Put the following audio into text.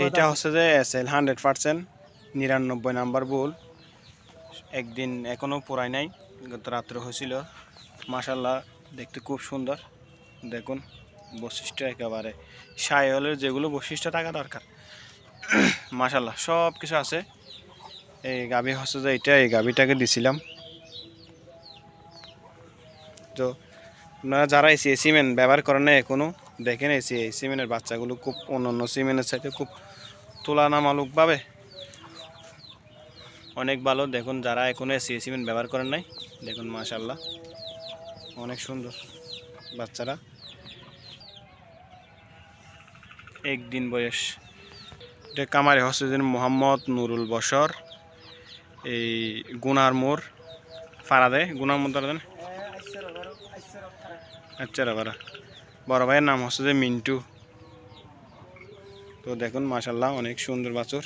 এটা হচ্ছে যে SL 100% 99 নাম্বার বুল। একদিন এখনো পুরাই নাই, গত রাত্রে হয়েছিল। মাশাল্লাহ দেখতে খুব সুন্দর। দেখুন বৈশিষ্ট্য একেবারে শাহিওয়ালের যেগুলো বৈশিষ্ট্য থাকা দরকার মাশাল্লাহ সব কিছু আছে। এই গাভী হচ্ছে যে এটা, এই গাভীটাকে দিছিলাম। তো আপনারা যারা এই সিমেন্ট ব্যবহার করেন না এখনো, দেখেন এই সিমেন্টের বাচ্চাগুলো খুব অন্যান্য সিমেন্টের চাইতে খুব তুলনামূলকভাবে অনেক ভালো। দেখুন যারা এখনো সিমেন্ট ব্যবহার করেন নাই, দেখুন মাশাল্লাহ অনেক সুন্দর বাচ্চারা। একদিন বয়স। এটা কামারে হচ্ছে যে মোহাম্মদ নুরুল বশর, এই গুনার মোড় ফারাদে, গুনার মোড় দেন। আচ্ছা বারা, বড় ভাইয়ের নাম হচ্ছে যে মিন্টু। তো দেখুন মাশাল্লাহ অনেক সুন্দর বাছুর।